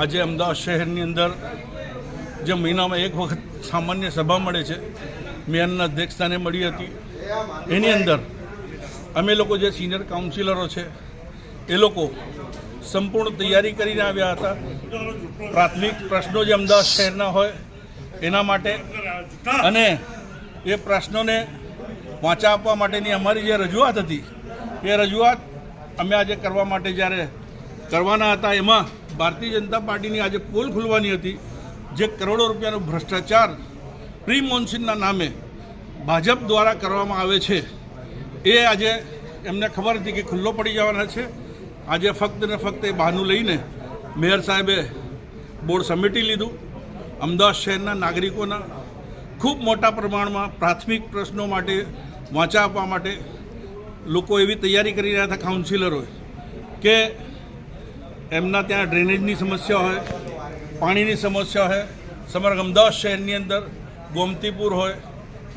આજે અમદાવાદ શહેરની અંદર જે મહિનામાં એક વખત સામાન્ય સભા મળે છે, મેયરના અધ્યક્ષસ્થાને મળી હતી. એની અંદર અમે લોકો જે સિનિયર કાઉન્સિલરો છે એ લોકો સંપૂર્ણ તૈયારી કરીને આવ્યા હતા. પ્રાથમિક પ્રશ્નો જે અમદાવાદ શહેરના હોય એના માટે અને એ પ્રશ્નોને વાંચા આપવા માટેની અમારી જે રજૂઆત હતી એ રજૂઆત અમે આજે કરવા માટે જ્યારે કરવાના હતા, એમાં ભારતીય જનતા પાર્ટીની આજે પોલ ખુલવાની હતી. જે કરોડો રૂપિયાનો ભ્રષ્ટાચાર પ્રી મોન્સૂનના નામે ભાજપ દ્વારા કરવામાં આવે છે, એ આજે એમને ખબર હતી કે ખુલ્લો પડી જવાના છે. આજે ફક્ત ને ફક્ત એ બહાનું લઈને મેયર સાહેબે બોર્ડ સમેટી લીધું. અમદાવાદ શહેરના નાગરિકોના ખૂબ મોટા પ્રમાણમાં પ્રાથમિક પ્રશ્નો માટે વાંચા આપવા માટે લોકો એવી તૈયારી કરી રહ્યા હતા કાઉન્સિલરોએ કે એમના ત્યાં ડ્રેનેજની સમસ્યા હોય, પાણીની સમસ્યા હોય. સમગ્ર અમદાવાદ શહેરની અંદર ગોમતીપુર હોય,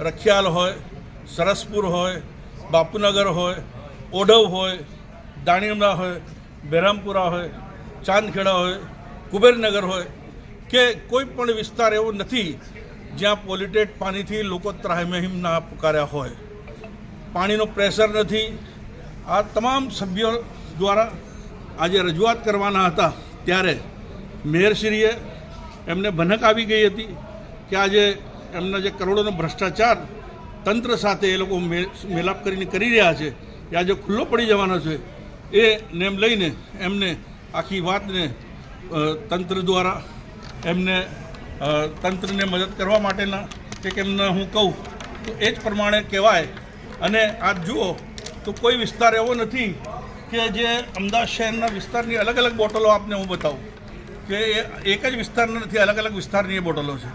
રખિયાલ હોય, સરસપુર હોય, બાપુનગર હોય, ઓઢવ હોય, દાણીમડા હોય, બહેરામપુરા હોય, ચાંદખેડા હોય, કુબેરનગર હોય કે કોઈ પણ વિસ્તાર એવો નથી જ્યાં પોલ્યુટેડ પાણીથી લોકો ત્રાહિમામ ના પુકાર્યા હોય. પાણીનો પ્રેશર નથી. આ તમામ સભ્યો દ્વારા આજે રજૂઆત કરવાના હતા ત્યારે મેયરશ્રીએ એમને ભનક આવી ગઈ હતી કે આજે એમના જે કરોડોનો ભ્રષ્ટાચાર તંત્ર સાથે એ લોકો મેલાપ કરીને કરી રહ્યા છે એ આજે ખુલ્લો પડી જવાનો છે. એ નેમ લઈને એમને આખી વાતને તંત્ર દ્વારા એમને તંત્રને મદદ કરવા માટેના એક એમને હું કહું તો એ જ પ્રમાણે કહેવાય. અને આજ જુઓ તો કોઈ વિસ્તાર એવો નથી કે જે અમદાવાદ શહેરના વિસ્તારની અલગ અલગ બોટલો આપને હું બતાવું કે એ એક જ વિસ્તારના નથી, અલગ અલગ વિસ્તારની એ બોટલો છે.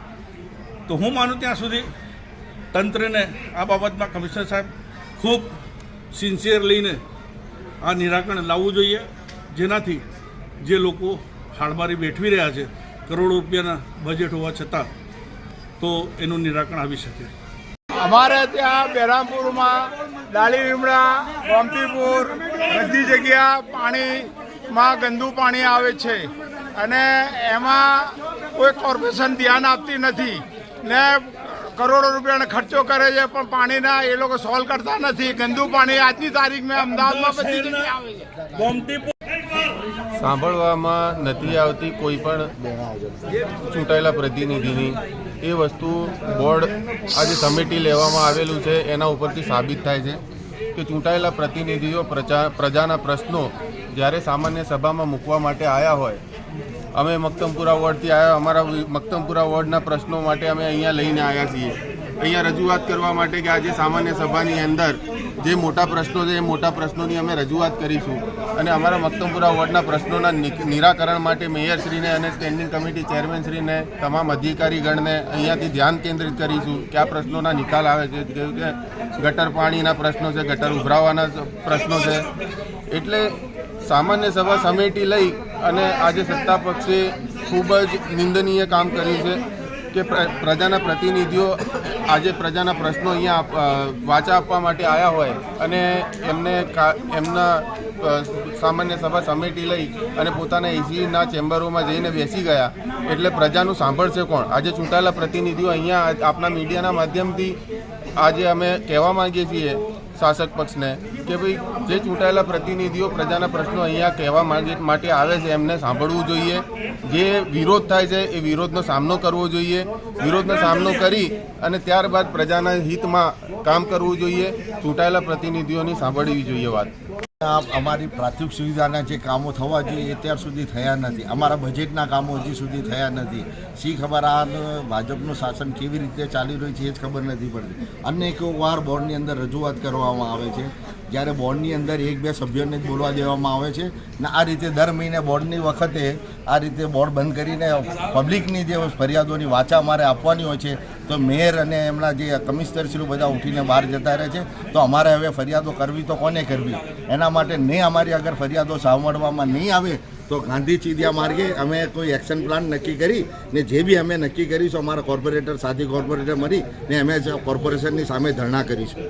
તો હું માનું ત્યાં સુધી તંત્રને આ બાબતમાં કમિશનર સાહેબ ખૂબ સિન્સિયર લઈને આ નિરાકરણ લાવવું જોઈએ, જેનાથી જે લોકો હાડમારી બેઠવી રહ્યા છે કરોડો રૂપિયાના બજેટ હોવા છતાં તો એનું નિરાકરણ આવી શકે. અમારે ત્યાં બહેરામપુરમાં દાણીલીમડા, ગોમતીપુર બધી જગ્યા પાણીમાં ગંદુ પાણી આવે છે અને એમાં કોઈ કોર્પોરેશન ધ્યાન આપતી નથી ને કરોડો રૂપિયાનો ખર્ચો કરે છે પણ પાણીના એ લોકો સોલ્વ કરતા નથી. ગંદુ પાણી આજની તારીખમાં અમદાવાદમાં બધી જગ્યાએ આવે છે. સાંભળવામાં નથી આવતી કોઈ પણ ચૂંટાયેલા પ્રતિનિધિની. એ વસ્તુ બોર્ડ આજે સમિટી લેવામાં આવેલું છે એના ઉપરથી સાબિત થાય છે કે ચૂંટાયેલા પ્રતિનિધિઓ પ્રજાના પ્રશ્નો જ્યારે સામાન્ય સભામાં મૂકવા માટે આવ્યા હોય, અમે મક્તમપુરા વોર્ડથી આવ્યા, અમારા મક્તમપુરા વોર્ડના પ્રશ્નો માટે અમે અહીંયા લઈને આવ્યા છીએ. અહીંયા રજૂઆત કરવા માટે કે આજે સામાન્ય સભાની અંદર જે મોટા પ્રશ્નો છે એ મોટા પ્રશ્નોની અમે રજૂઆત કરીશું અને અમારા મક્તમપુરા વોર્ડના પ્રશ્નોના નિરાકરણ માટે મેયરશ્રીને અને સ્ટેન્ડિંગ કમિટી ચેરમેનશ્રીને તમામ અધિકારીગણને અહીંયાથી ધ્યાન કેન્દ્રિત કરીશું કે આ પ્રશ્નોના નિકાલ આવે છે. કે ગટર પાણીના પ્રશ્નો છે, ગટર ઉભરાવાના પ્રશ્નો છે. એટલે સામાન્ય સભા સમિતિ લઈ અને આજે સત્તા પક્ષે ખૂબ જ નિંદનીય કામ કર્યું છે કે પ્રજાના પ્રતિનિધિઓ આજે પ્રજાના પ્રશ્નો અહીંયા વાચા આપવા માટે આવ્યા હોય અને એમના સામાન્ય સભા સમિતિ લઈ અને પોતાના એસીના ચેમ્બરોમાં જઈને બેસી ગયા એટલે પ્રજાનું સાંભળશે કોણ? આજે ચૂંટાયેલા પ્રતિનિધિઓ અહીંયા આપના મીડિયાના માધ્યમથી આજે અમે કહેવા માંગીએ છીએ શાસક પક્ષને કે ભાઈ જે ચૂંટાયેલા પ્રતિનિધિઓ પ્રજાના પ્રશ્નો અહીંયા કહેવા માટે આવે છે એમને સાંભળવું જોઈએ. જે વિરોધ થાય છે એ વિરોધનો સામનો કરવો જોઈએ. વિરોધનો સામનો કરી અને ત્યારબાદ પ્રજાના હિતમાં કામ કરવું જોઈએ. ચૂંટાયેલા પ્રતિનિધિઓની સાંભળવી જોઈએ વાત. અમારી પ્રાથમિક સુવિધાના જે કામો થવા જોઈએ એ અત્યાર સુધી થયા નથી. અમારા બજેટના કામો હજી સુધી થયા નથી. શી ખબર આ ભાજપનું શાસન કેવી રીતે ચાલી રહ્યું છે એ જ ખબર નથી પડતી. અનેક વાર બોર્ડની અંદર રજૂઆત કરવામાં આવે છે, જ્યારે બોર્ડની અંદર એક બે સભ્યોને જ બોલવા દેવામાં આવે છે ને આ રીતે દર મહિને બોર્ડની વખતે આ રીતે બોર્ડ બંધ કરીને પબ્લિકની જે ફરિયાદોની વાચા અમારે આપવાની હોય છે તો મેયર અને એમના જે કમિશનરશ્રીઓ બધા ઉઠીને બહાર જતા રહે છે. તો અમારે હવે ફરિયાદો કરવી તો કોને કરવી? એના માટે નહીં અમારી અગર ફરિયાદો સાંભળવામાં નહીં આવે તો ગાંધી ચીડિયા માર્ગે અમે કોઈ એક્શન પ્લાન નક્કી કરી ને જે બી અમે નક્કી કરીશું અમારા કોર્પોરેટર સાથી કોર્પોરેટર મળી ને અમે કોર્પોરેશનની સામે ધરણા કરીશું.